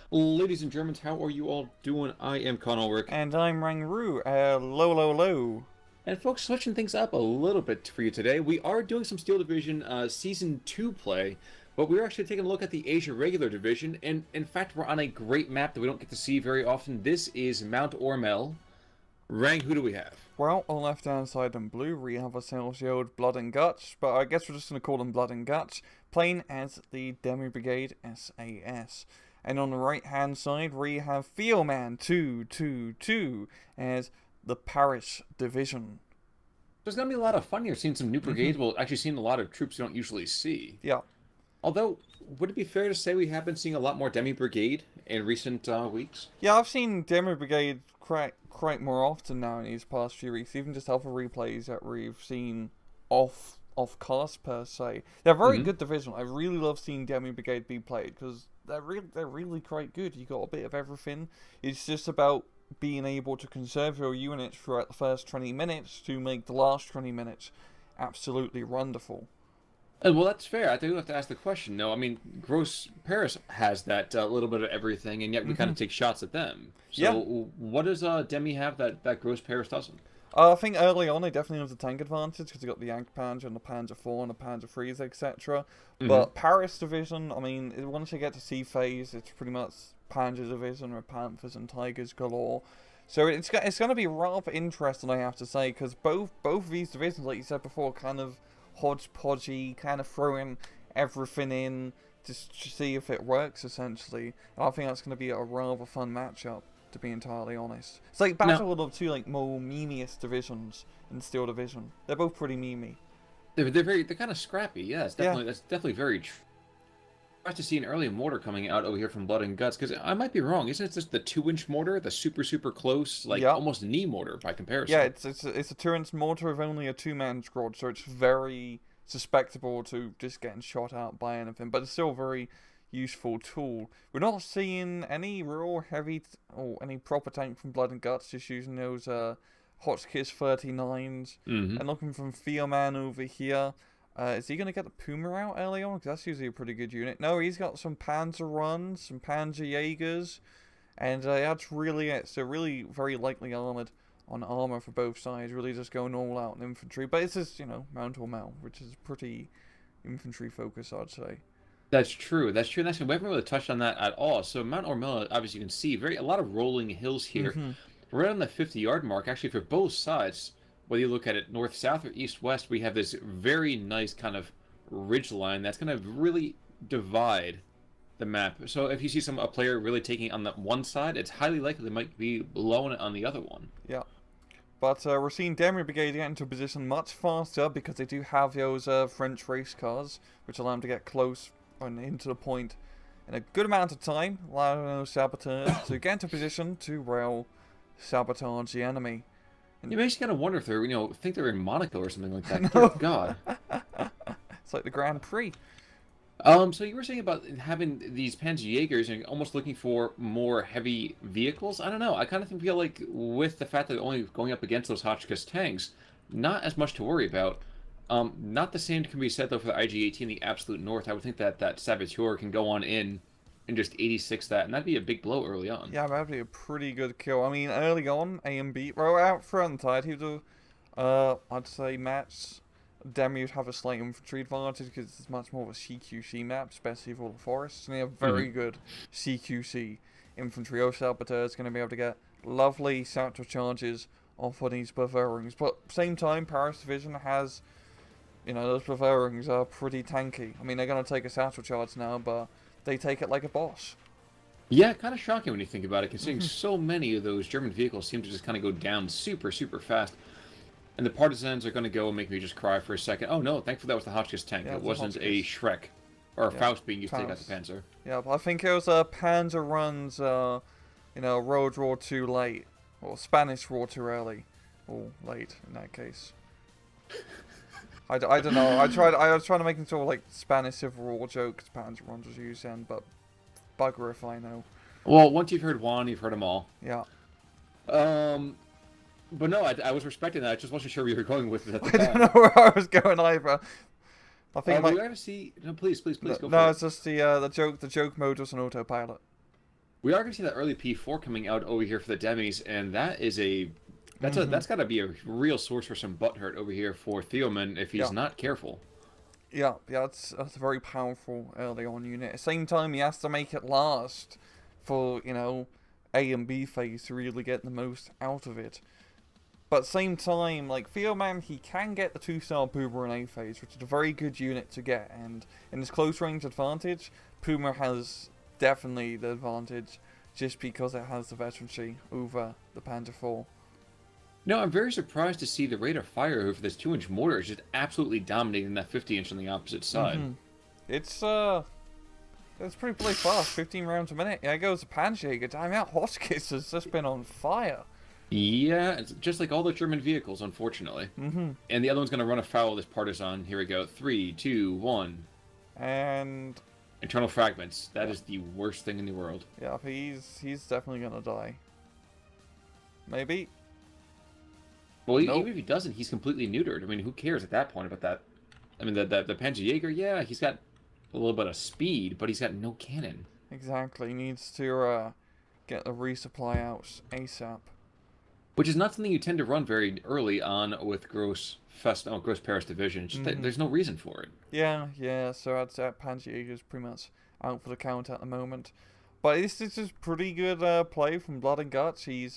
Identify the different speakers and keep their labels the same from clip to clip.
Speaker 1: Ladies and Germans, how are you all doing? I am Con Ulrich.
Speaker 2: And I'm Rangru, low, low, low.
Speaker 1: And folks, switching things up a little bit for you today. We are doing some Steel Division Season 2 play, but we're actually taking a look at the Asia Regular Division, and in fact, we're on a great map that we don't get to see very often. This is Mount Ormel. Rang, who do we have?
Speaker 2: Well, on left hand side in blue, we have ourselves the old Blood and Guts, but I guess we're just going to call them Blood and Guts, playing as the Demi Brigade SAS. And on the right hand side, we have Theoman 222 as the Paris Division.
Speaker 1: There's going to be a lot of fun here, seeing some new brigades. Well, actually seeing a lot of troops you don't usually see.
Speaker 2: Yeah.
Speaker 1: Although, would it be fair to say we have been seeing a lot more Demi Brigade in recent weeks?
Speaker 2: Yeah, I've seen Demi Brigade quite more often now in these past few weeks, even just alpha replays that we've seen off cast per se. They're a very good division. I really love seeing Demi Brigade be played because they're really quite good. You got a bit of everything. It's just about being able to conserve your units throughout the first 20 minutes to make the last 20 minutes absolutely wonderful.
Speaker 1: Well, that's fair. I think we have to ask the question. No, I mean, Gross Paris has that little bit of everything, and yet we kind of take shots at them. So,
Speaker 2: Yeah.
Speaker 1: what does Demi have that Gross Paris doesn't?
Speaker 2: I think early on they definitely have the tank advantage because they got the Jagdpanzer and the Panzer IV and the Panzer IIIs, etc. But Paris division, I mean, once you get to C phase, it's pretty much Panzer division or Panthers and Tigers galore. So it's going to be rather interesting, I have to say, because both of these divisions, like you said before, kind of hodgepodgey, kind of throwing everything in just to see if it works, essentially. And I think that's going to be a rather fun matchup, to be entirely honest. It's like battle of two like more memeiest divisions in Steel Division. They're both pretty memey.
Speaker 1: They're kind of scrappy. Yeah, that's definitely very true. I to see an early mortar coming out over here from Blood and Guts, because I might be wrong. Isn't it just the 2-inch mortar, the super close, like almost knee mortar by comparison?
Speaker 2: Yeah, it's a 2-inch mortar of only a 2-man squad, so it's very susceptible to just getting shot out by anything. But it's still a very useful tool. We're not seeing any real heavy or any proper tank from Blood and Guts, just using those Hotchkiss 39s. And looking from Theoman over here. Is he going to get the Puma out early on? Because that's usually a pretty good unit. No, he's got some Panzer runs, some Panzer Jaegers, and that's really it. So really very lightly armoured on armour for both sides, really just going all out in infantry. But it's just, you know, Mount Ormel, which is pretty infantry focused, I'd say.
Speaker 1: That's true. That's true. We haven't really touched on that at all. So Mount Ormel, obviously, you can see a lot of rolling hills here, right on the 50-yard mark. Actually, for both sides, whether you look at it north, south, or east, west, we have this very nice kind of ridge line that's going to really divide the map. So if you see a player really taking on that one side, it's highly likely they might be blowing it on the other one.
Speaker 2: Yeah. But we're seeing Demi Brigade get into position much faster because they do have those French race cars, which allow them to get close and into the point in a good amount of time, allowing those saboteurs to get into position to rail sabotage the enemy.
Speaker 1: And you makes you kind of wonder if they're, think they're in Monaco or something like that. No. Good God.
Speaker 2: It's like the Grand Prix.
Speaker 1: So you were saying about having these Panzer Jaegers and almost looking for more heavy vehicles. I don't know. I kind of feel like with the fact that they're only going up against those Hotchkiss tanks, not as much to worry about. Not the same can be said though for the IG-18, the absolute north. I would think that Saboteur can go on in and just 86 that, and that'd be a big blow early on.
Speaker 2: Yeah, that'd be a pretty good kill. I mean, early on, A and B, well, out front, I'd say match. Demi would have a slight infantry advantage because it's much more of a CQC map, especially for all the forests, and they have very good CQC infantry. Our Saboteur is going to be able to get lovely sector charges off of these Bavarians, but at the same time, Paris Division has, those Bavarians are pretty tanky. I mean, they're going to take a satchel charge now, but they take it like a boss.
Speaker 1: Yeah, kind of shocking when you think about it, considering so many of those German vehicles seem to just kind of go down super fast. And the partisans are going to go and make me just cry for a second. Oh no, thankfully that was the Hotchkiss tank. Yeah, it wasn't a Shrek or a Faust being used to take out the Panzer.
Speaker 2: Yeah, but I think it was Panzer runs, Road Raw too late, or Spanish Raw too early, or late in that case. I don't know. I was trying to make sort of like Spanish Civil War joke because Panzer runs was used then, but bugger if I know.
Speaker 1: Well, once you've heard one, you've heard them all.
Speaker 2: Yeah.
Speaker 1: But no, I was respecting that. I just wasn't sure where you were going with it at the
Speaker 2: time. I don't know where I was going either. I think
Speaker 1: we're going to see. No, please go.
Speaker 2: No, it's just the joke. The joke mode was an autopilot.
Speaker 1: We are going to see that early P4 coming out over here for the demis, and that is a
Speaker 2: Mm-hmm.
Speaker 1: that's got to be a real source for some butthurt over here for Theoman if he's
Speaker 2: Yeah.
Speaker 1: not careful.
Speaker 2: Yeah, that's a very powerful early on unit. At the same time, he has to make it last for, A and B phase to really get the most out of it. But at the same time, like, Theoman, he can get the 2-star Puma in A phase, which is a very good unit to get, and in his close range advantage, Puma has definitely the advantage just because it has the veterancy over the Panther 4.
Speaker 1: No, I'm very surprised to see the rate of fire for this 2-inch mortar is just absolutely dominating that 50-inch on the opposite side.
Speaker 2: Mm-hmm. It's, it's pretty bloody fast, 15 rounds a minute. Yeah, goes the Panjäger. Damn, that Hotchkiss has just been on fire.
Speaker 1: Yeah, it's just like all the German vehicles, unfortunately.
Speaker 2: Mm-hmm.
Speaker 1: And the other one's going to run afoul of this Partisan. Here we go. 3, 2, 1.
Speaker 2: And
Speaker 1: Internal fragments. That
Speaker 2: yeah,
Speaker 1: is the worst thing in the world.
Speaker 2: yeah, he's definitely gonna die. Maybe.
Speaker 1: Well,
Speaker 2: Nope.
Speaker 1: even if he doesn't, he's completely neutered. I mean, who cares at that point about that? I mean, the Panzerjäger, yeah, he's got a little bit of speed, but he's got no cannon.
Speaker 2: Exactly. He needs to get the resupply out ASAP.
Speaker 1: Which is not something you tend to run very early on with Gross Paris Division. It's just that
Speaker 2: Mm-hmm.
Speaker 1: there's no reason for it.
Speaker 2: Yeah. So I'd say Panjäger's pretty much out for the count at the moment. But this is just pretty good play from Blood and Guts. He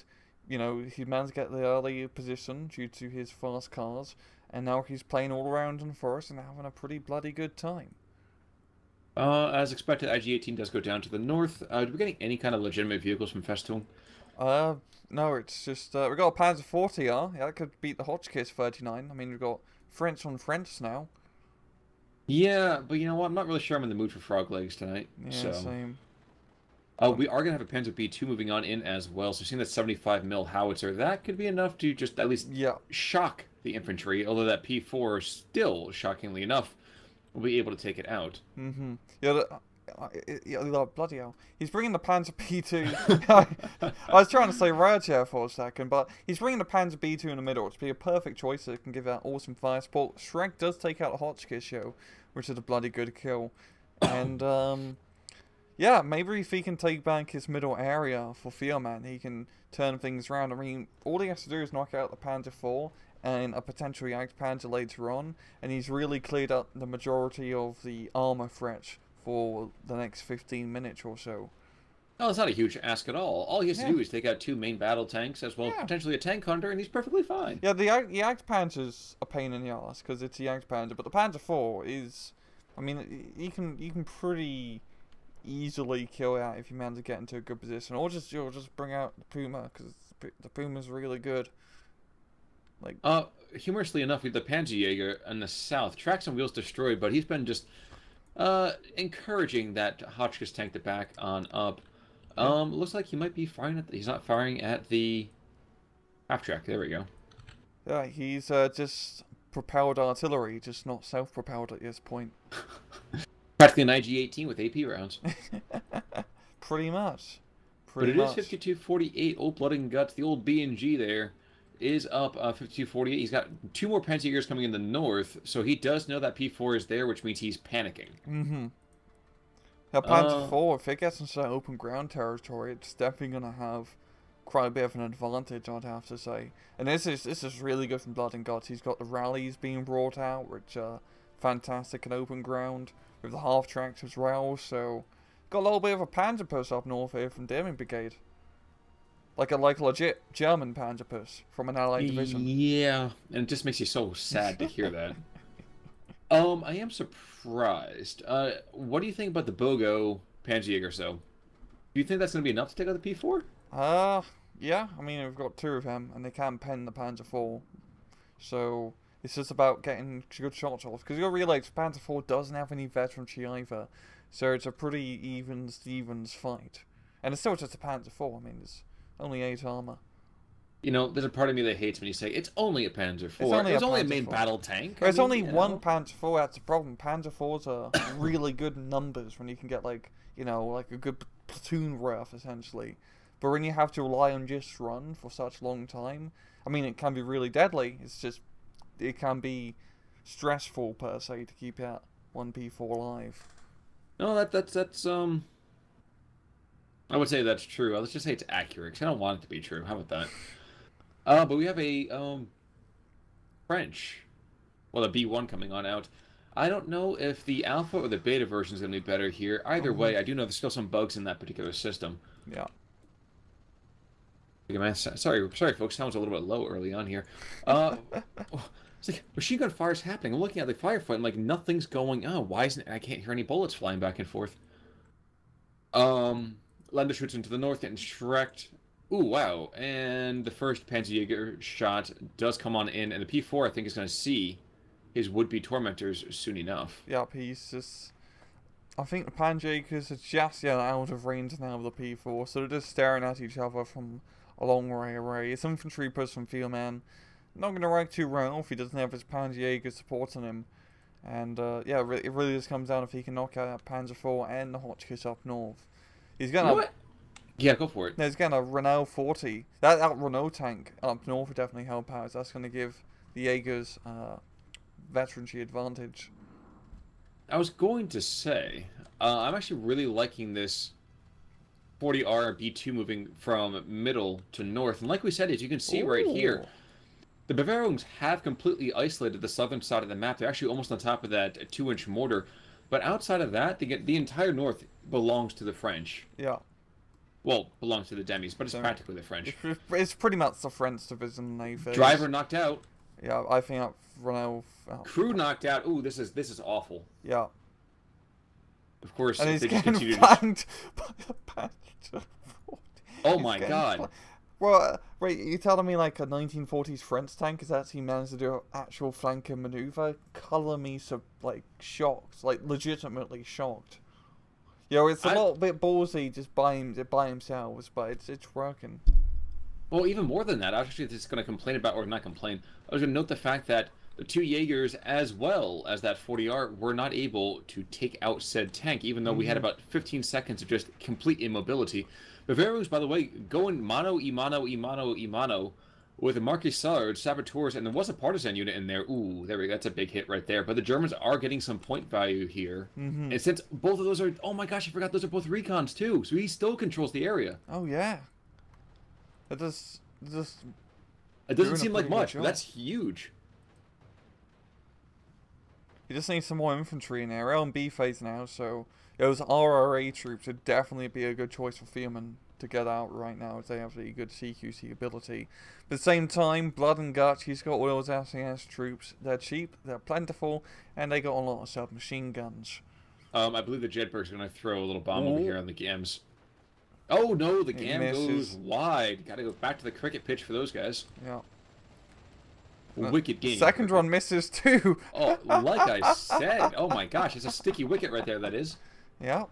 Speaker 2: managed to get the early position due to his fast cars, and now he's playing all around in the forest and having a pretty bloody good time.
Speaker 1: As expected, IG-18 does go down to the north. Are we getting any kind of legitimate vehicles from Festoon?
Speaker 2: Uh, no, it's just we got a Panzer 40 yeah, that could beat the Hotchkiss 39. I mean, we've got French on French now.
Speaker 1: Yeah, but you know what? I'm not really sure I'm in the mood for frog legs tonight.
Speaker 2: Yeah,
Speaker 1: So,
Speaker 2: same.
Speaker 1: we are going to have a Panzer B2 moving on in as well. So, seeing that 75 mil howitzer, that could be enough to just at least
Speaker 2: Yeah,
Speaker 1: shock the infantry. Although that P4, still shockingly enough, will be able to take it out.
Speaker 2: mm-hmm. Yeah, bloody hell. He's bringing the Panzer B2. I was trying to say Raja for a second, but he's bringing the Panzer B2 in the middle. It's be a perfect choice that can give that awesome fire support. Shrek does take out the Hotchkiss show, which is a bloody good kill. And, yeah, maybe if he can take back his middle area for Theoman, he can turn things around. I mean, all he has to do is knock out the Panzer 4 and a potential Jagdpanzer later on, and he's really cleared up the majority of the armor threat for the next 15 minutes or so.
Speaker 1: No, it's not a huge ask at all. All he has to
Speaker 2: Yeah,
Speaker 1: do is take out 2 main battle tanks, as well as
Speaker 2: yeah.
Speaker 1: potentially a tank hunter, and he's perfectly fine.
Speaker 2: Yeah, the Jagdpanzer's a pain in the ass because it's a Jagdpanzer, but the Panzer 4 is, I mean, you can pretty easily kill that if you manage to get into a good position, or you'll just bring out the Puma because the Puma's really good. Like,
Speaker 1: Humorously enough, with the Panzerjäger in the south, tracks and wheels destroyed, but he's been just encouraging that Hotchkiss tank to back on up.
Speaker 2: yeah,
Speaker 1: Looks like he might be firing at. He's not firing at the half track. There we go.
Speaker 2: yeah, he's just propelled artillery, just not self-propelled at this point.
Speaker 1: Practically an IG-18 with AP rounds.
Speaker 2: Pretty much.
Speaker 1: But
Speaker 2: Pretty
Speaker 1: it is
Speaker 2: much.
Speaker 1: 52-48. Old Blood and Guts, the old B&G there, is up 52-48. He's got 2 more Panzerjägers coming in the north, so he does know that P4 is there, which means he's panicking.
Speaker 2: Mm-hmm. Now, Panzer 4, if it gets into that open ground territory, it's definitely going to have quite a bit of an advantage, I'd have to say. And this is really good from Blood and Guts. He's got the rallies being brought out, which are fantastic in open ground, with the half tracks as well, so got a little bit of a Panzerpuss up north here from Demon Brigade. Like a legit German Panzerpuss from an allied division.
Speaker 1: Yeah, and it just makes you so sad to hear that. I am surprised. What do you think about the Bogo Panzerjäger, so? Do you think that's going to be enough to take out the P4?
Speaker 2: Yeah, I mean, we've got 2 of them, and they can pen the Panzer 4. So, it's just about getting good shots off. Because you gotta realize, Panzer 4 doesn't have any veterancy either. So, it's a pretty even-Stevens fight. And it's still just a Panzer 4, I mean, there's only 8 armor.
Speaker 1: You know, there's a part of me that hates when you say, it's only a Panzer 4.
Speaker 2: It's only
Speaker 1: a
Speaker 2: a
Speaker 1: main
Speaker 2: Panzer
Speaker 1: battle tank.
Speaker 2: There's
Speaker 1: I mean,
Speaker 2: only
Speaker 1: you
Speaker 2: one
Speaker 1: know.
Speaker 2: Panzer 4, that's the problem. Panzer 4s are really good numbers when you can get, like, like a good platoon worth, essentially. But when you have to rely on just run for such a long time, I mean, it can be really deadly. It's just, it can be stressful, per se, to keep that 1P4 alive.
Speaker 1: No, that's I would say that's true. Let's just say it's accurate, 'cause I don't want it to be true. How about that? But we have a French. Well, a B1 coming on out. I don't know if the alpha or the beta version is going to be better here. Either way, I do know there's still some bugs in that particular system.
Speaker 2: Yeah.
Speaker 1: Okay, man, sorry, folks. Sounds a little bit low early on here. It's like machine gun fire is happening. I'm looking at the firefight, and like nothing's going on. Why isn't I can't hear any bullets flying back and forth. Landa shoots into the north, getting shreked. Ooh, wow. And the first Panzerjäger shot does come on in, and the P4, I think, is going to see his would-be tormentors soon enough.
Speaker 2: Yep, he's just... I think the Panjagers are just out of range now of the P4, so they're just staring at each other from a long way away. It's infantry push from Theoman. Not going to rank too well if he doesn't have his Panzerjäger supporting him. And, yeah, it really just comes down if he can knock out Panzer IV and the Hotchkiss up north. He's going to...
Speaker 1: Yeah, go for it.
Speaker 2: There's going to Renault 40. That Renault tank up north would definitely help out. That's going to give the Jaegers veterancy advantage.
Speaker 1: I was going to say, I'm actually really liking this 40R B2 moving from middle to north. And like we said, as you can see right here, the Bavarians have completely isolated the southern side of the map. They're actually almost on top of that 2-inch mortar. But outside of that, the entire north belongs to the French.
Speaker 2: Yeah.
Speaker 1: Well, belongs to the Demis, but it's practically the French.
Speaker 2: It's pretty much the French division they face.
Speaker 1: Driver knocked out.
Speaker 2: Yeah, I think that Renault...
Speaker 1: Crew knocked out. Ooh, this is awful.
Speaker 2: Yeah.
Speaker 1: Of course,
Speaker 2: and
Speaker 1: they
Speaker 2: he's
Speaker 1: just
Speaker 2: getting
Speaker 1: continue
Speaker 2: flanked by a Panzer.
Speaker 1: Oh my god.
Speaker 2: Well, wait, you're telling me like a 1940s French tank has actually managed to do an actual flanking maneuver? Colour me so, like, shocked. Like, legitimately shocked. Yo, it's a little bit ballsy just by himself, but it's working.
Speaker 1: Well, even more than that, I was actually just going to complain about, or not complain, I was going to note the fact that the two Jaegers, as well as that 40R, were not able to take out said tank, even though we had about 15 seconds of just complete immobility. Bavarians, by the way, going mano with the Marquis Sarge, Saboteurs, and there was a partisan unit in there. Ooh, there we go. That's a big hit right there. But the Germans are getting some point value here. And since both of those are... Oh my gosh, I forgot those are both recons too. So he still controls the area.
Speaker 2: Oh, yeah. It
Speaker 1: doesn't seem like much, but that's huge.
Speaker 2: You just need some more infantry in there. We're on B phase now, so those RRA troops would definitely be a good choice for Theoman to get out right now, as they have the good CQC ability. But at the same time, Blood and Guts, he's got all those SAS troops. They're cheap, they're plentiful, and they got a lot of submachine guns.
Speaker 1: I believe the Jedburgh's going to throw a little bomb over here on the GAMs. Oh no, the GAM goes wide. Got to go back to the cricket pitch for those guys.
Speaker 2: Yeah.
Speaker 1: Wicked game.
Speaker 2: Second run misses too.
Speaker 1: Oh, like I said. Oh my gosh, it's a sticky wicket right there, that is.
Speaker 2: Yeah.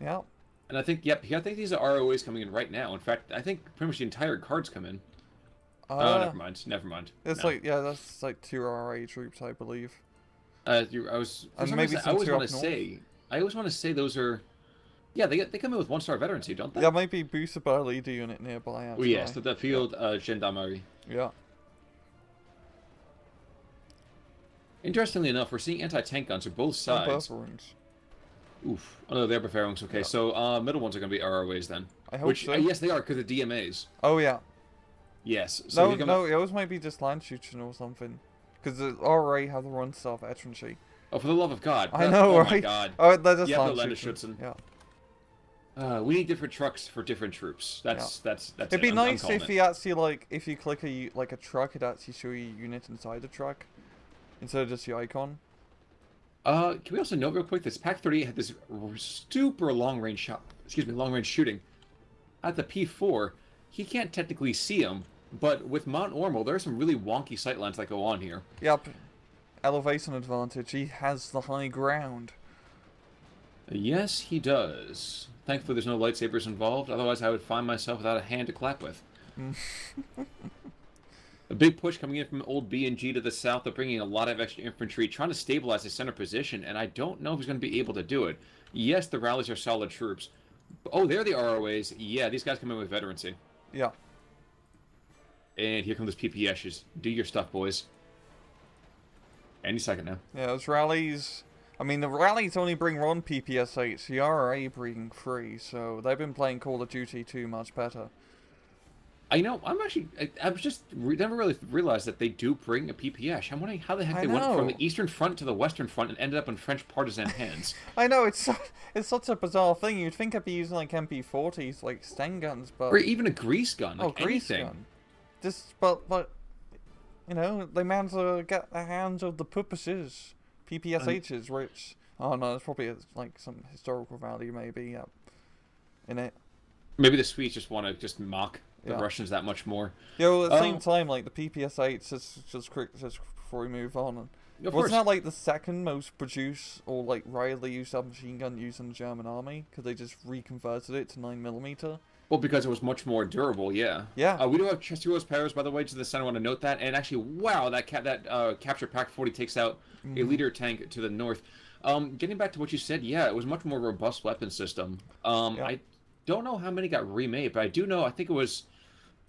Speaker 2: Yeah.
Speaker 1: And I think, I think these are ROAs coming in right now. In fact, I think pretty much the entire cards come in. Oh, never mind. Never mind.
Speaker 2: It's
Speaker 1: no.
Speaker 2: like, yeah, that's like 2 RA troops, I believe.
Speaker 1: I always want to say those are... Yeah, they come in with 1-star veterancy, don't they?
Speaker 2: Yeah, maybe boosted by a leader unit nearby.
Speaker 1: Oh yes, the field gendarmerie.
Speaker 2: Yeah.
Speaker 1: Interestingly enough, we're seeing anti-tank guns on both sides. Oof. Oh no, they're Bavarians. Okay, yeah. So middle ones are going to be ROAs then.
Speaker 2: I hope so.
Speaker 1: Yes, they are, because of DMAs.
Speaker 2: Oh, yeah.
Speaker 1: Yes. So
Speaker 2: no, those might be just land shooting or something. Because the RA have the 1-star veterancy.
Speaker 1: Oh, for the love of God.
Speaker 2: I know, right?
Speaker 1: Oh my God.
Speaker 2: Oh, they're just
Speaker 1: land shooting.
Speaker 2: Yeah.
Speaker 1: We need different trucks for different troops. That's
Speaker 2: It'd be nice if you actually, if you click a truck, it'd actually show you a unit inside the truck. Instead of just the icon.
Speaker 1: Can we also note real quick, this Pac-38 had this super long-range shot, long-range shooting. At the P4, he can't technically see him, but with Mount Ormal, there are some really wonky sightlines that go on here.
Speaker 2: Yep. Elevation advantage. He has the high ground.
Speaker 1: Yes, he does. Thankfully, there's no lightsabers involved, otherwise I would find myself without a hand to clap with. A big push coming in from old B&G to the south. They're bringing a lot of extra infantry, trying to stabilize the center position, and I don't know if he's going to be able to do it. Yes, the rallies are solid troops. Oh, they're the ROAs. Yeah, these guys come in with veterancy.
Speaker 2: Yeah.
Speaker 1: And here come those PPSs. Do your stuff, boys. Any second now.
Speaker 2: Yeah, those rallies I mean, the rallies only bring one PPS-8, the RRA bring 3, so they've been playing Call of Duty 2 much better.
Speaker 1: I know. I was just never really realized that they do bring a PPS. I'm wondering how the heck they went from the Eastern Front to the Western Front and ended up in French partisan hands.
Speaker 2: I know, it's such a bizarre thing. You'd think I'd be using like MP40s, like Sten guns, but
Speaker 1: or even a grease gun, like
Speaker 2: grease
Speaker 1: anything.
Speaker 2: gun. Just, but you know, they managed to get the hands of the purposes, PPSHs, which oh no, there's probably like some historical value maybe in it.
Speaker 1: Maybe the Swedes just want to just mock the Russians that much more.
Speaker 2: Yeah, well, at the same time, like the PPS-8, just before we move on, wasn't that like the second most produced or like widely used submachine gun used in the German army? Because they just reconverted it to 9mm.
Speaker 1: Well, because it was much more durable, yeah.
Speaker 2: Yeah.
Speaker 1: We do have Chestulos Paros, by the way, to the center. I want to note that. And actually, wow, that capture Pack 40 takes out a leader tank to the north. Getting back to what you said, yeah, it was much more robust weapon system. I don't know how many got remade, but I do know, I think it was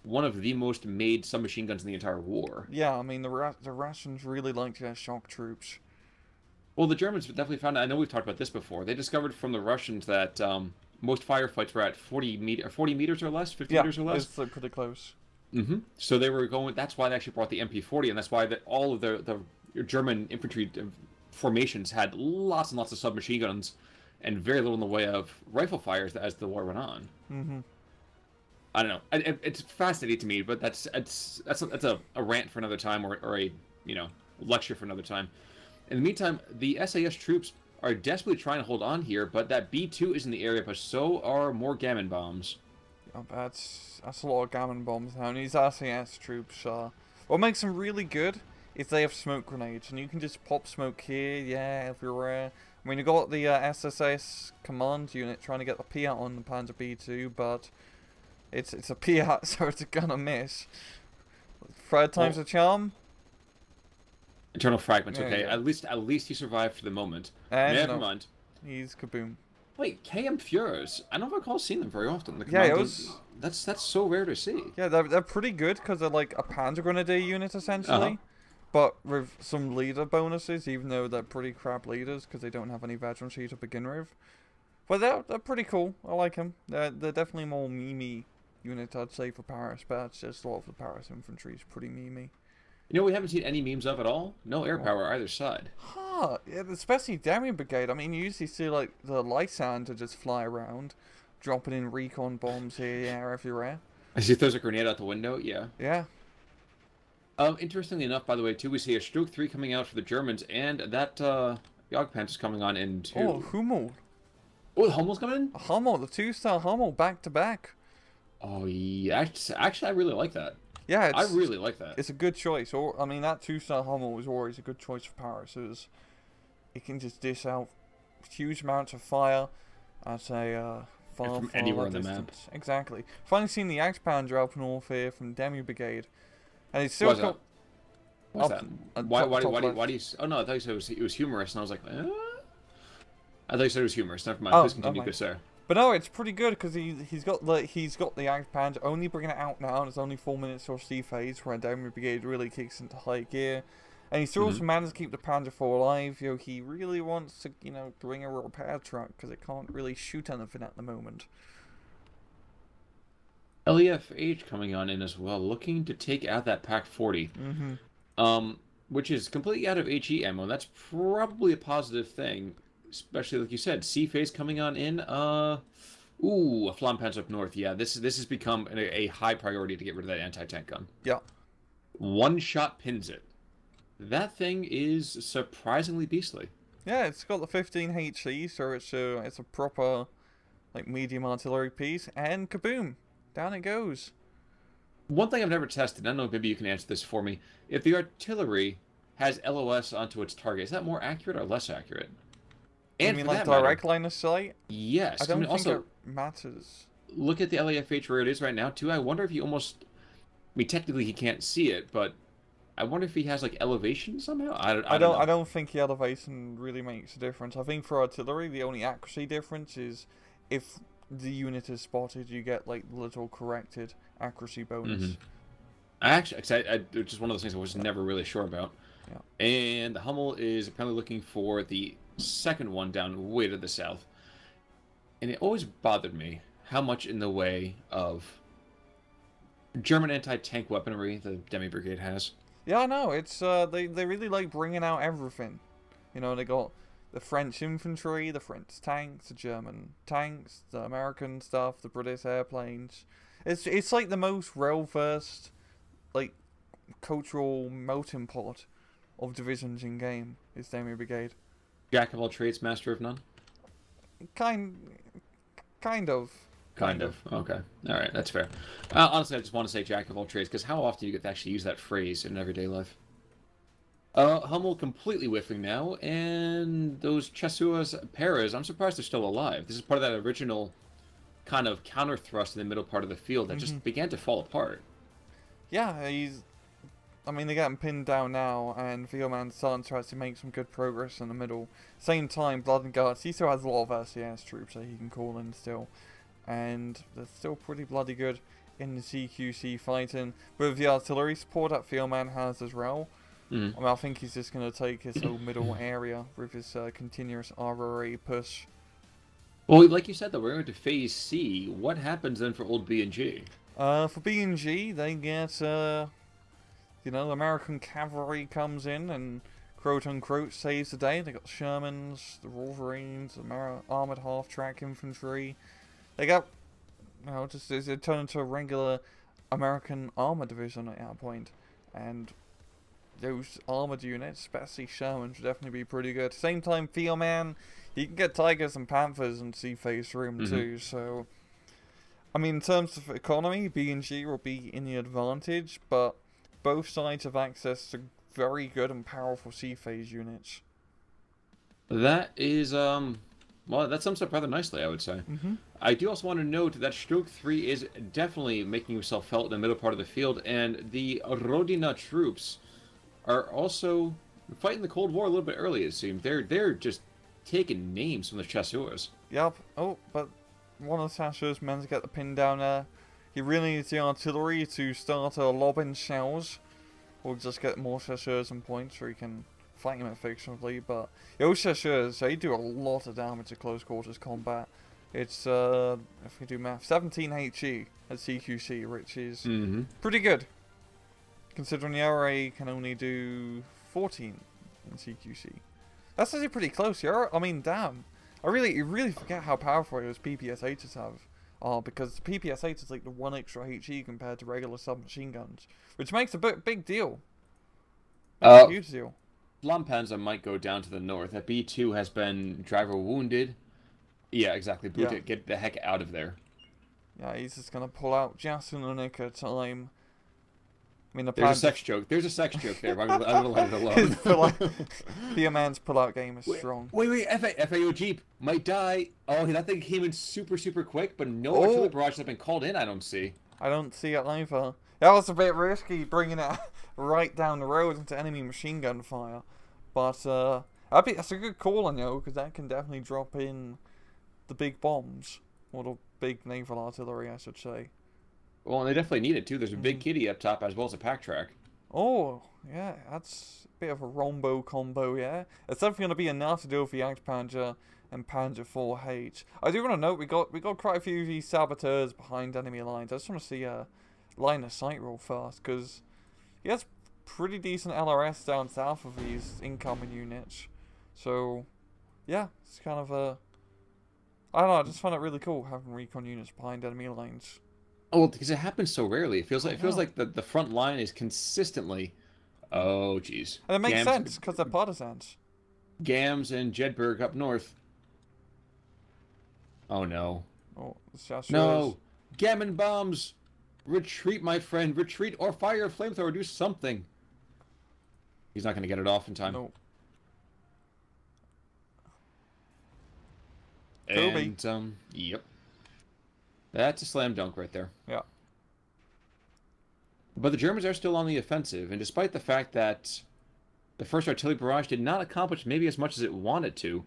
Speaker 1: one of the most made submachine guns in the entire war.
Speaker 2: Yeah, I mean, the Russians really liked their shock troops.
Speaker 1: Well, the Germans definitely found, I know we've talked about this before, they discovered from the Russians that most firefights were at 40 meters or less, 50 meters or less.
Speaker 2: It's like pretty close.
Speaker 1: So they were going, that's why they actually brought the MP40, and that's why all of the German infantry formations had lots and lots of submachine guns and very little in the way of rifle fires as the war went on. I don't know. It's fascinating to me, but that's a rant for another time, or a lecture for another time. In the meantime, the SAS troops are desperately trying to hold on here, but that B2 is in the area, but so are more gammon bombs.
Speaker 2: Oh, that's a lot of gammon bombs now. And these SAS troops are. What makes them really good is they have smoke grenades, and you can just pop smoke here, everywhere. I mean, you got the SSS command unit trying to get the P out on the Panzer B2, but it's a P out, so it's gonna miss. Third time's a charm.
Speaker 1: Internal fragments. Okay, at least he survived for the moment.
Speaker 2: And
Speaker 1: never mind.
Speaker 2: He's kaboom.
Speaker 1: Wait, KM Fuhrers. I don't recall seeing them very often. That's so rare to see.
Speaker 2: Yeah, they're pretty good because they're like a Panzer Grenadier unit essentially, but with some leader bonuses, even though they're pretty crap leaders because they don't have any veterancy to begin with. But they're pretty cool. I like them. They're definitely more memey unit, I'd say, for Paris, but it's just a lot of the Paris infantry is pretty memey.
Speaker 1: You know, we haven't seen any memes of at all. No air power either side.
Speaker 2: Huh, yeah, especially Demi Brigade. I mean, you usually see like the Lysander just fly around, dropping in recon bombs here, everywhere.
Speaker 1: I see throws a grenade out the window. Yeah.
Speaker 2: Yeah.
Speaker 1: Interestingly enough, by the way, too, we see a Stroke 3 coming out for the Germans, and that Jagdpanzer is coming on in too.
Speaker 2: Oh, Hummel.
Speaker 1: Oh, the Hummel's coming in?
Speaker 2: Hummel, the 2-star Hummel, back to back.
Speaker 1: Oh, yeah. Actually, I really like that.
Speaker 2: Yeah,
Speaker 1: I really like that.
Speaker 2: It's a good choice. Or I mean, that 2-star Hummel was always a good choice for Paris. It can just dish out huge amounts of fire at a far
Speaker 1: anywhere on
Speaker 2: distance.
Speaker 1: the map.
Speaker 2: Exactly. Finally seen the Jagdpanzer up north here from Demi Brigade, and it's still got.
Speaker 1: What's that? Why do you? Oh no, I thought you said it was humorous, and I was like, I thought you said it was humorous. Never mind. Please continue, good sir.
Speaker 2: But no, it's pretty good because he's got the Jagdpanzer only bringing it out now, and it's only 4 minutes or C phase where Demi Brigade really kicks into high gear, and he still also managed to keep the Panzer IV alive. You know, he really wants to bring a repair truck because it can't really shoot anything at the moment.
Speaker 1: LEFH coming on in as well, looking to take out that Pack 40, which is completely out of HE ammo. That's probably a positive thing. Especially, like you said, C phase coming on in. A Flampanzer up north. Yeah, this has become a high priority to get rid of that anti-tank gun.
Speaker 2: Yeah.
Speaker 1: One shot pins it. That thing is surprisingly beastly.
Speaker 2: Yeah, it's got the 15 HE, so it's a proper like medium artillery piece, and kaboom, down it goes.
Speaker 1: One thing I've never tested, I don't know, maybe you can answer this for me. If the artillery has LOS onto its target, is that more accurate or less accurate?
Speaker 2: And you mean like direct line of sight?
Speaker 1: Yes.
Speaker 2: I don't think it matters.
Speaker 1: Look at the LAFH where it is right now, too. I wonder if he almost... I mean, technically he can't see it, but I wonder if he has, like, elevation somehow? I
Speaker 2: don't think the elevation really makes a difference. I think for artillery, the only accuracy difference is if the unit is spotted, you get, like, little corrected accuracy bonus.
Speaker 1: Actually, it's just one of those things I was never really sure about.
Speaker 2: Yeah.
Speaker 1: And the Hummel is apparently looking for the second one down way to the south. And it always bothered me how much in the way of German anti-tank weaponry the Demi Brigade has.
Speaker 2: Yeah, I know. It's they really like bringing out everything. You know, they got the French infantry, the French tanks, the German tanks, the American stuff, the British airplanes. It's like the most well-versed, like, cultural melting pot of divisions in game is Demi Brigade.
Speaker 1: Jack of all trades, master of none?
Speaker 2: Kind of.
Speaker 1: Kind of. Okay. All right. That's fair. Honestly, I just want to say jack of all trades, because how often do you get to actually use that phrase in everyday life? Hummel completely whiffing now, and those Chasua's Paras, I'm surprised they're still alive. This is part of that original kind of counter thrust in the middle part of the field that just began to fall apart.
Speaker 2: Yeah, I mean, they're getting pinned down now, and Theoman's starting to actually make some good progress in the middle. Same time, Blood and Guards, he still has a lot of RCS troops that he can call in still. And they're still pretty bloody good in the CQC fighting. With the artillery support that Theoman has as well, I mean, I think he's just going to take his whole middle area with his continuous RRA push.
Speaker 1: Well, like you said, though, we're going to Phase C. What happens then for old B and G?
Speaker 2: For B and G, they get, you know, American cavalry comes in and quote-unquote saves the day. They got Shermans, the Wolverines, the armored half-track infantry. They got, you know, just they turn into a regular American armor division at that point. And those armored units, especially Shermans, would definitely be pretty good. Same time, Theoman, you can get Tigers and Panthers and see phase through them too, so... I mean, in terms of economy, B and G will be in the advantage, but both sides have access to very good and powerful C-phase units.
Speaker 1: That is, well, that sums up rather nicely, I would say. I do also want to note that Stroke 3 is definitely making himself felt in the middle part of the field, and the Rodina troops are also fighting the Cold War a little bit early, it seems. They're just taking names from the Chasseurs.
Speaker 2: Yep. Oh, but one of the Chasseurs managed to get the pin down there. He really needs the artillery to start lobbing shells, or just get more Chasseurs and points so he can fight him effectively. But those Chasseurs, they do a lot of damage to close quarters combat. It's, if we do math, 17 HE at CQC, which is pretty good, considering the RA can only do 14 in CQC. That's actually pretty close. I mean, damn. You really forget how powerful those PPS-8s are, because the PPS-8 is like the 1 extra HE compared to regular submachine guns, which makes a big deal. A huge deal.
Speaker 1: Flampanzer might go down to the north. That B2 has been driver wounded. Yeah, exactly. Get the heck out of there.
Speaker 2: Yeah, he's just gonna pull out just in the nick of time. I mean,
Speaker 1: There's a sex joke. There's a sex joke there, but I'm gonna let it alone.
Speaker 2: Theoman's pull-out game is strong.
Speaker 1: Wait, FAO Jeep might die. Oh, that thing came in super quick, but no artillery barrage has been called in, I don't see.
Speaker 2: I don't see it either. That was a bit risky, bringing it right down the road into enemy machine gun fire. But, that's a good call on you, because that can definitely drop in the big bombs. Or the big naval artillery, I should say.
Speaker 1: Well, and they definitely need it, too. There's a big kitty up top, as well as a pack track.
Speaker 2: Oh, yeah, that's a bit of a rombo combo, yeah. It's definitely going to be enough to deal with the Jagdpanzer and Panzer 4H. I do want to note, we got quite a few of these saboteurs behind enemy lines. I just want to see a line of sight real fast, because he has pretty decent LRS down south of these incoming units. So, yeah, it's kind of a... I don't know, I just find it really cool having recon units behind enemy lines.
Speaker 1: Oh, well, because it happens so rarely. It feels like the front line is consistently... Oh, jeez.
Speaker 2: And it makes sense, because they're partisans.
Speaker 1: Gams and Jedburgh up north. Oh, no.
Speaker 2: Oh,
Speaker 1: no! Gammon bombs! Retreat, my friend. Retreat or fire a flamethrower. Do something. He's not going to get it off in time.
Speaker 2: No.
Speaker 1: And, yep. That's a slam dunk right there.
Speaker 2: Yeah.
Speaker 1: But the Germans are still on the offensive, and despite the fact that the first artillery barrage did not accomplish maybe as much as it wanted to,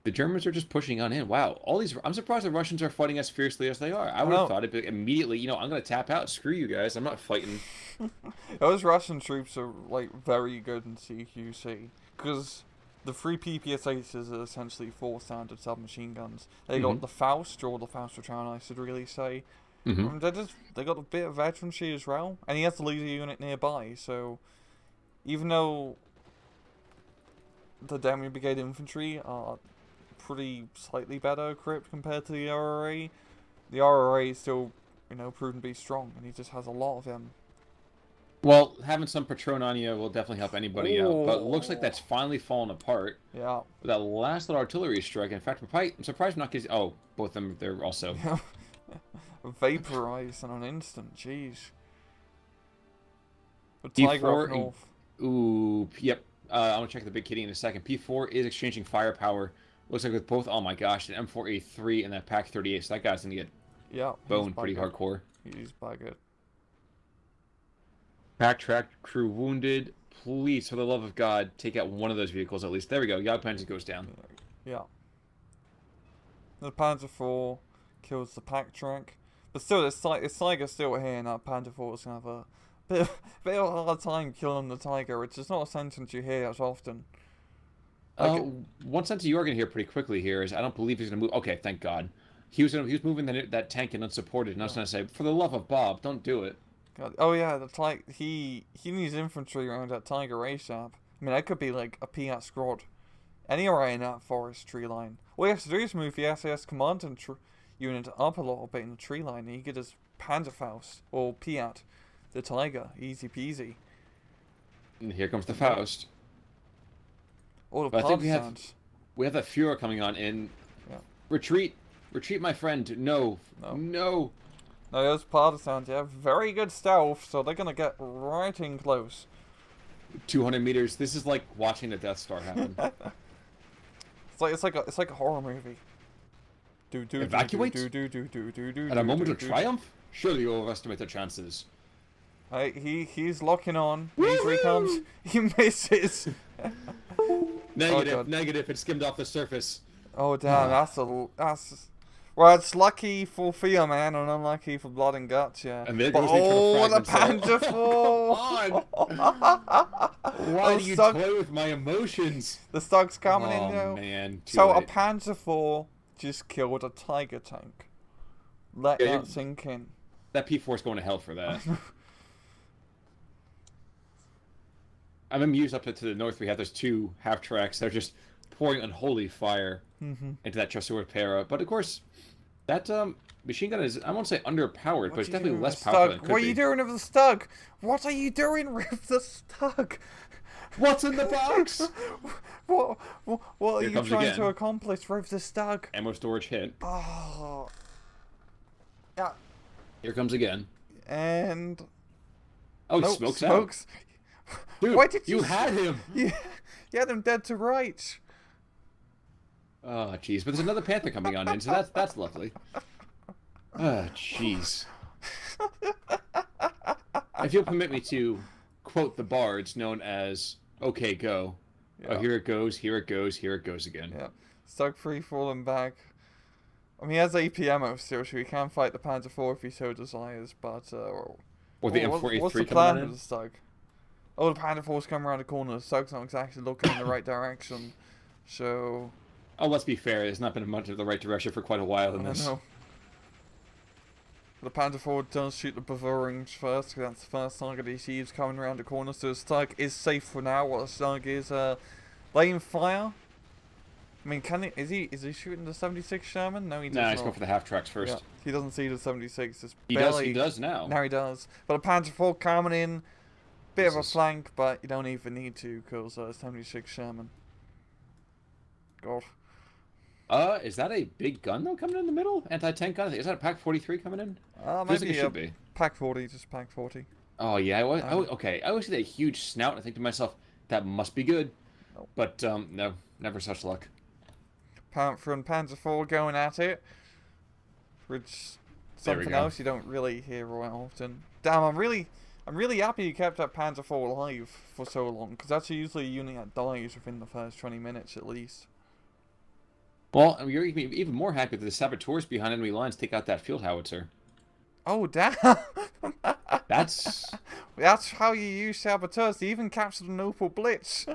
Speaker 1: the Germans are just pushing on in. Wow, I'm surprised the Russians are fighting as fiercely as they are. I would have thought it'd be immediately, I'm going to tap out. Screw you guys. I'm not fighting.
Speaker 2: Those Russian troops are, like, very good in CQC. Because the three PPSHs are essentially 4 standard submachine guns. They
Speaker 1: Mm-hmm.
Speaker 2: got the Faust, or the Faust Return, I should really say.
Speaker 1: Mm-hmm.
Speaker 2: They got a bit of veterancy as well, and he has the leader unit nearby. So even though the Demi Brigade infantry are pretty slightly better equipped compared to the RRA, the RRA is still, proven to be strong, and he just has a lot of them.
Speaker 1: Well, having some Patron on you will definitely help anybody out, but it looks like
Speaker 2: Oh.
Speaker 1: that's finally fallen apart.
Speaker 2: Yeah.
Speaker 1: With that last little artillery strike. In fact, I'm surprised we're not getting... Oh, both of them, they're also...
Speaker 2: Vaporized in an instant, jeez. But Tiger
Speaker 1: P4
Speaker 2: up north.
Speaker 1: Ooh, yep. I'm gonna check the big kitty in a second. P4 is exchanging firepower. Looks like with both... Oh my gosh, an M4A3 and that Pack 38, so that guy's gonna get boned pretty hardcore.
Speaker 2: He's buggered.
Speaker 1: Backtrack, crew wounded. Please, for the love of God, take out one of those vehicles at least. There we go. Yagpanzer goes down.
Speaker 2: Yeah. The Panzer IV kills the pack track. But still, it's Tiger's still here, and that Panzer IV is going to have a bit of a hard time killing the Tiger, which is not a sentence you hear as often.
Speaker 1: One sentence you are going to hear pretty quickly here is I don't believe he's going to move. Okay, thank God. He was moving that tank in unsupported, and I was going to say, for the love of Bob, don't do it.
Speaker 2: God. Oh yeah, he needs infantry around that Tiger ASAP. I mean, that could be like a Piat squad. Anywhere in that forest tree line. All he has to do is move the SAS commandant unit up a little bit in the tree line, and he get his Panzerfaust, or Piat, the Tiger. Easy peasy.
Speaker 1: And here comes the Faust.
Speaker 2: All the
Speaker 1: But I think
Speaker 2: partisans.
Speaker 1: we have that Fuhrer coming on in.
Speaker 2: Yeah.
Speaker 1: Retreat, my friend. No.
Speaker 2: No, those partisans, yeah, very good stealth, so they're gonna get right in close.
Speaker 1: 200 meters. This is like watching the Death Star happen.
Speaker 2: It's like a horror movie.
Speaker 1: Evacuate? At a moment of triumph? Surely you overestimate the chances.
Speaker 2: He's locking on. Here he comes. He misses.
Speaker 1: Negative. It skimmed off the surface.
Speaker 2: Oh damn, that's. Well, it's lucky for Theoman and unlucky for Blood and Guts, yeah.
Speaker 1: And there goes the
Speaker 2: Panzer
Speaker 1: IV! Why do you play with my emotions?
Speaker 2: The Stug's coming in now.
Speaker 1: Oh man,
Speaker 2: so
Speaker 1: late.
Speaker 2: a Panzer IV just killed a Tiger tank. Let that sink in.
Speaker 1: That P4 is going to hell for that. I'm amused up to the north we have those two half-tracks that are just pouring unholy fire into that Chasseur Para. But of course, that machine gun is, I won't say underpowered, but it's definitely less powerful than it could be.
Speaker 2: What are you doing with the Stug? What are you doing with the Stug?
Speaker 1: What's in the box?
Speaker 2: What are you trying to accomplish with the Stug?
Speaker 1: Ammo storage hit.
Speaker 2: Oh. Yeah.
Speaker 1: Here comes again.
Speaker 2: And...
Speaker 1: Oh, he smokes out. Dude,
Speaker 2: why did
Speaker 1: you had him!
Speaker 2: You had him dead to rights.
Speaker 1: Oh, jeez. But there's another Panther coming on in, so that's lovely. Oh, jeez. If you'll permit me to quote the bards known as, okay, go. Yeah. Oh, here it goes, here it goes, here it goes again.
Speaker 2: Yeah. Stuck free falling back. I mean, he has AP ammo still, so he can fight the Panzer IV if he so desires, but...
Speaker 1: or the M4A3
Speaker 2: what's the plan with the Stug? Oh, the Panzer IV's come around the corner. The Stug's not exactly looking in the right direction. So...
Speaker 1: Oh, let's be fair. There's not been much of the right direction for quite a while in this.
Speaker 2: I know. The Panzer IV does shoot the Bavarians first, because that's the first target he sees coming around the corner. So the Stug is safe for now, while the Stug is laying fire. I mean, is he shooting the 76 Sherman? No, he does not.
Speaker 1: Nah, he's going for the half-tracks first.
Speaker 2: Yeah, he doesn't see the 76. It's
Speaker 1: he does now.
Speaker 2: Now he does. But the Panzer IV coming in, bit of a flank, but you don't even need to, because 76 Sherman. God.
Speaker 1: Is that a big gun though coming in the middle? Anti-tank gun? Is that a Pack 43 coming in?
Speaker 2: Maybe
Speaker 1: it should be.
Speaker 2: Pack 40, just Pack 40.
Speaker 1: Oh yeah, okay. I always see that huge snout and I think to myself, that must be good.
Speaker 2: Nope.
Speaker 1: But no, never such luck.
Speaker 2: Panther and Panzer IV going at it. Which something else you don't really hear very often. Damn, I'm really happy you kept that Panzer IV alive for so long, because that's usually a unit that dies within the first 20 minutes at least.
Speaker 1: Well, you're even more happy that the saboteurs behind enemy lines take out that field howitzer.
Speaker 2: Oh, damn!
Speaker 1: That's
Speaker 2: how you use saboteurs. They even captured an Opel Blitz.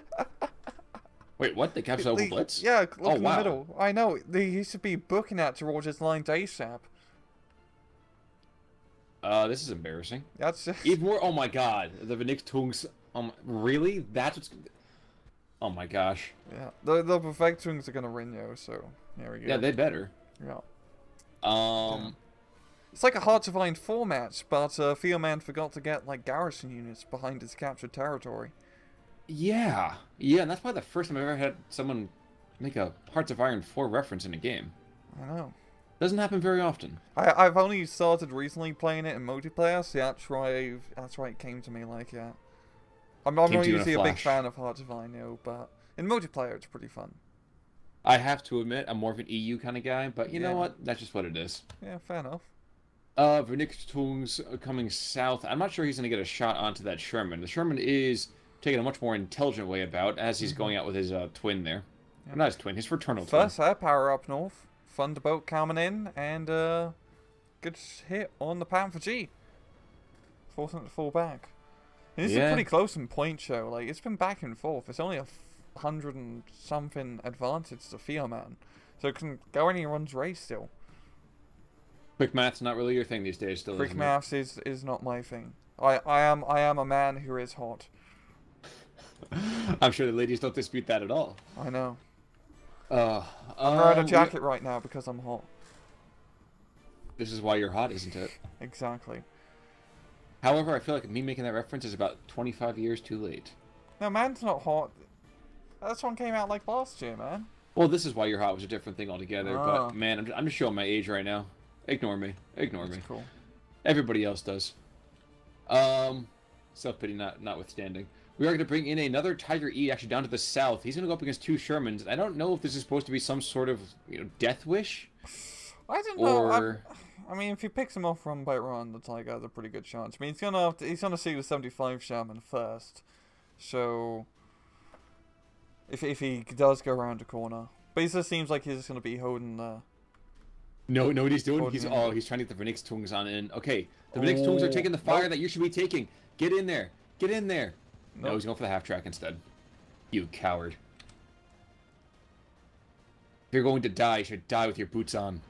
Speaker 1: Wait, what? They captured Opal Blitz?
Speaker 2: Yeah,
Speaker 1: Oh,
Speaker 2: look in the
Speaker 1: wow.
Speaker 2: middle. I know. He should be booking that towards his line ASAP.
Speaker 1: This is embarrassing.
Speaker 2: That's just...
Speaker 1: Even more. Oh my God, the Vernichtungs. Really? That's what's. Oh my gosh.
Speaker 2: Yeah, the Perfectungs are gonna win, yo. So there we go.
Speaker 1: Yeah, they better.
Speaker 2: Yeah.
Speaker 1: Yeah.
Speaker 2: It's like a hard to find 4 match, but Theoman forgot to get like garrison units behind his captured territory.
Speaker 1: Yeah, yeah, and that's probably the first time I've ever had someone make a Hearts of Iron 4 reference in a game.
Speaker 2: I know.
Speaker 1: Doesn't happen very often.
Speaker 2: I've only started recently playing it in multiplayer, so that's why it came to me like that. I'm not usually a big fan of Hearts of Iron, yo, but in multiplayer it's pretty fun.
Speaker 1: I have to admit, I'm more of an EU kind of guy, but you know what? That's just what it is.
Speaker 2: Yeah, fair enough.
Speaker 1: Vernichtungs coming south. I'm not sure he's going to get a shot onto that Sherman. The Sherman is taking a much more intelligent way about as he's going out with his twin there. Yeah. Not his twin, his fraternal twin.
Speaker 2: First air power up north. Thunderbolt coming in, and good hit on the Panther G. Forcing it to fall back. And this is pretty close in point show. Like, it's been back and forth. It's only 100 and something advantage to Theoman. So it can go any runs race still.
Speaker 1: Quick math's not really your thing these days, still.
Speaker 2: Quick maths is not my thing. I am a man who is hot.
Speaker 1: I'm sure the ladies don't dispute that at all.
Speaker 2: I know. I'm wearing a jacket right now because I'm hot.
Speaker 1: This is why you're hot, isn't it?
Speaker 2: Exactly.
Speaker 1: However, I feel like me making that reference is about 25 years too late.
Speaker 2: No, man's not hot. That one came out like last year, man.
Speaker 1: Well, this is why you're hot was a different thing altogether. But man, I'm just showing my age right now. Ignore me. Ignore me.
Speaker 2: Cool.
Speaker 1: Everybody else does. Self-pity notwithstanding. We are going to bring in another Tiger E actually down to the south. He's going to go up against 2 Shermans. I don't know if this is supposed to be some sort of, death wish.
Speaker 2: I don't know. I mean, if he picks him off run by run, the Tiger has a pretty good chance. I mean, he's gonna see the 75 Sherman first. So if he does go around the corner, but it just seems like he's just gonna be holding the.
Speaker 1: No, what he's doing? He's trying to get the Vernichtungs on in. Okay, the Vernichtungs are taking the fire that you should be taking. Get in there. Get in there. No, he's going for the half track instead. You coward. If you're going to die, you should die with your boots on.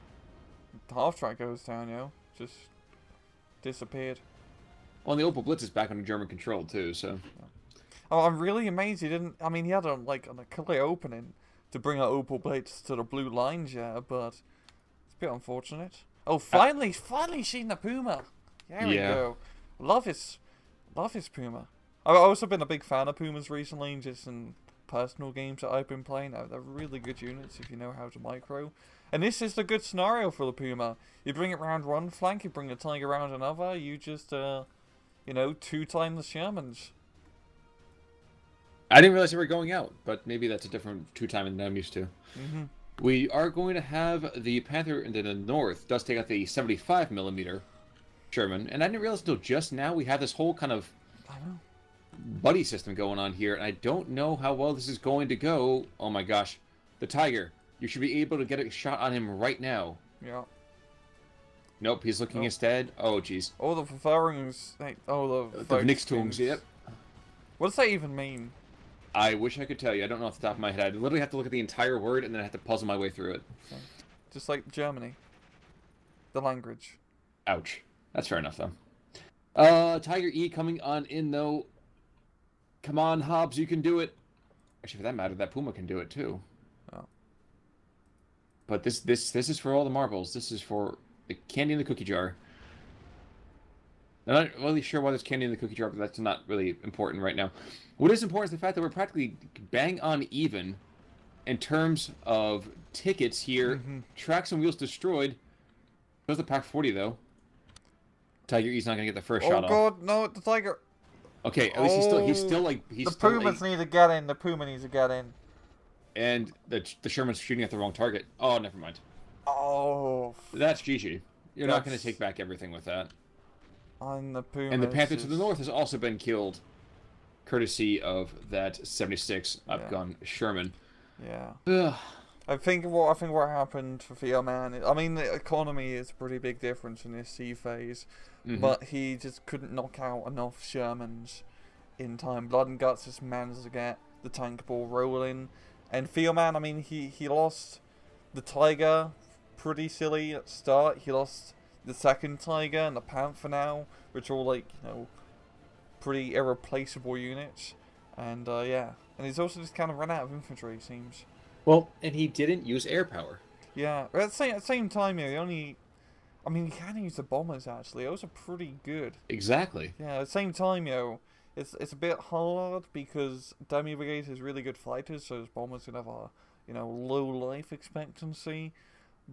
Speaker 2: The half track goes down, yo. Just disappeared.
Speaker 1: Well, and the Opal Blitz is back under German control too, so.
Speaker 2: Oh, I'm really amazed he didn't. I mean, he had a clear opening to bring our Opal Blitz to the blue lines, yeah, but it's a bit unfortunate. Oh, finally seen the Puma. There we go. Love his Puma. I've also been a big fan of Pumas recently, just in personal games that I've been playing. They're really good units if you know how to micro. And this is the good scenario for the Puma. You bring it round one flank, you bring the Tiger round another, you just, 2-time the Shermans.
Speaker 1: I didn't realize they were going out, but maybe that's a different 2-timing than I'm used to.
Speaker 2: Mm-hmm.
Speaker 1: We are going to have the Panther in the north does take out the 75mm Sherman, and I didn't realize until just now we have this whole kind of buddy system going on here, and I don't know how well this is going to go. Oh my gosh. The Tiger. You should be able to get a shot on him right now.
Speaker 2: Yeah.
Speaker 1: Nope, he's looking instead. Oh, jeez.
Speaker 2: Oh, the Verfahrungs. The
Speaker 1: Vernichtungs, yep.
Speaker 2: What does that even mean?
Speaker 1: I wish I could tell you. I don't know off the top of my head. I literally have to look at the entire word, and then I have to puzzle my way through it.
Speaker 2: Okay. Just like Germany. The language.
Speaker 1: Ouch. That's fair enough, though. Tiger E coming on in, though. Come on, Hobbs, you can do it. Actually, for that matter, that Puma can do it, too.
Speaker 2: Oh.
Speaker 1: But this is for all the marbles. This is for the candy in the cookie jar. I'm not really sure why there's candy in the cookie jar, but that's not really important right now. What is important is the fact that we're practically bang on even in terms of tickets here.
Speaker 2: Mm-hmm.
Speaker 1: Tracks and wheels destroyed. There's the Pack 40, though. Tiger E's not going to get the first shot off.
Speaker 2: Oh, God, no, the Tiger.
Speaker 1: Okay, at least he's still
Speaker 2: the Pumas need to get in. The Puma needs to get in.
Speaker 1: And the Sherman's shooting at the wrong target. Oh, never mind.
Speaker 2: Oh.
Speaker 1: That's GG. You're not going to take back everything with that.
Speaker 2: On the Puma.
Speaker 1: And the Panther to the north has also been killed, courtesy of that 76 upgun Sherman.
Speaker 2: Yeah.
Speaker 1: Ugh.
Speaker 2: I think what happened for Theoman. I mean, the economy is a pretty big difference in this sea phase, but he just couldn't knock out enough Shermans in time. Blood and Guts just managed to get the tank ball rolling, And Theoman, I mean, he lost the Tiger pretty silly at start. He lost the second Tiger and the Panther now, which are all like, you know, pretty irreplaceable units. And yeah, and he's also just kind of run out of infantry, it seems.
Speaker 1: Well, and he didn't use air power.
Speaker 2: Yeah, but at the same time, yeah, he only, I mean, he can use the bombers actually. Those are pretty good.
Speaker 1: Exactly.
Speaker 2: Yeah, at the same time, you know, it's a bit hard because Demi Brigade has really good fighters, so his bombers can have a, you know, low life expectancy.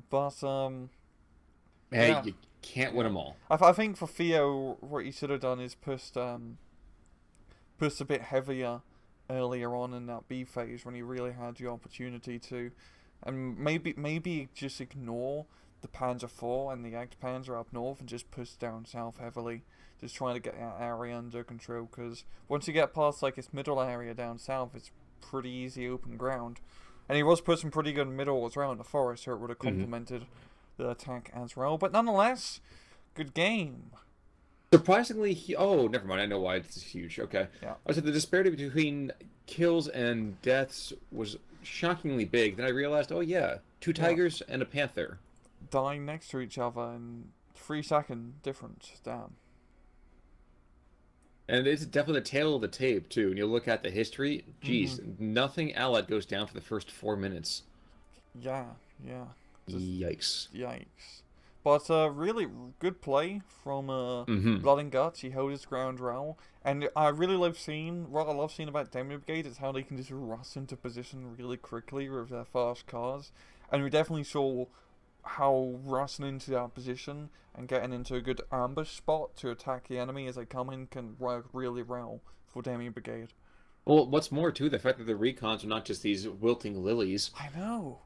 Speaker 2: But
Speaker 1: Hey,
Speaker 2: yeah.
Speaker 1: you can't win them all.
Speaker 2: I think for Theo, what he should have done is pushed a bit heavier earlier on in that B phase when he really had the opportunity to, and maybe just ignore the Panzer IV and the Jagdpanzer up north and just push down south heavily, just trying to get that area under control. Because once you get past like its middle area down south, it's pretty easy open ground, and he was pushing pretty good middle as well in the forest, so it would have complemented the attack as well. But nonetheless, good game.
Speaker 1: Surprisingly, oh, never mind. I know why it's huge. Okay.
Speaker 2: Yeah.
Speaker 1: I said the disparity between kills and deaths was shockingly big. Then I realized, oh yeah, 2 Tigers and a Panther
Speaker 2: Dying next to each other in 3-second difference. Damn.
Speaker 1: and it's definitely the tail of the tape too. And you look at the history, geez, nothing Allied goes down for the first 4 minutes.
Speaker 2: Yeah, yeah.
Speaker 1: Yikes.
Speaker 2: Yikes. But really good play from Blood and Guts. He held his ground well. And I really love seeing, what I love seeing about Demi Brigade is how they can just rush into position really quickly with their fast cars. And we definitely saw how rushing into that position and getting into a good ambush spot to attack the enemy as they come in can work really well for Demi Brigade.
Speaker 1: Well, what's more too, the fact that the recons are not just these wilting lilies.
Speaker 2: I know.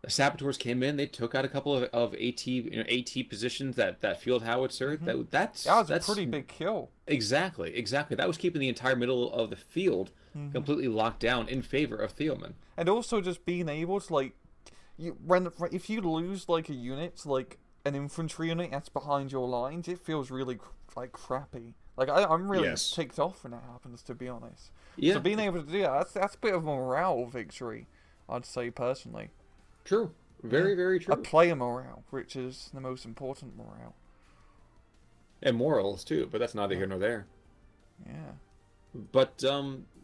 Speaker 1: The saboteurs came in. They took out a couple of AT positions. That field howitzer. That was
Speaker 2: a pretty big kill.
Speaker 1: Exactly. That was keeping the entire middle of the field completely locked down in favor of Theoman.
Speaker 2: And also just being able to like, if you lose like a unit, like an infantry unit that's behind your lines, it feels really like crappy. Like I'm really ticked off when that happens, to be honest.
Speaker 1: Yeah.
Speaker 2: So being able to do that's a bit of a morale victory, I'd say personally.
Speaker 1: True. Very true.
Speaker 2: A player morale, which is the most important morale.
Speaker 1: And morals too, but that's neither here nor there.
Speaker 2: Yeah.
Speaker 1: But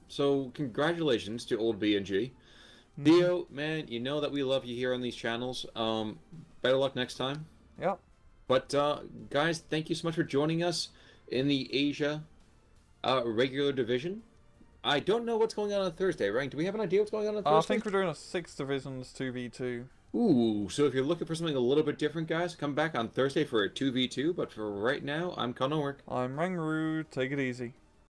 Speaker 1: so congratulations to old B&G. Theo, man, you know that we love you here on these channels. Better luck next time.
Speaker 2: Yep.
Speaker 1: But guys, thank you so much for joining us in the Asia regular division. I don't know what's going on Thursday, right? Do we have an idea what's going on Thursday?
Speaker 2: I think we're doing a 6 divisions 2v2.
Speaker 1: Ooh, so if you're looking for something a little bit different, guys, come back on Thursday for a 2v2. But for right now, I'm Conor.
Speaker 2: I'm Rangaroo. Take it easy.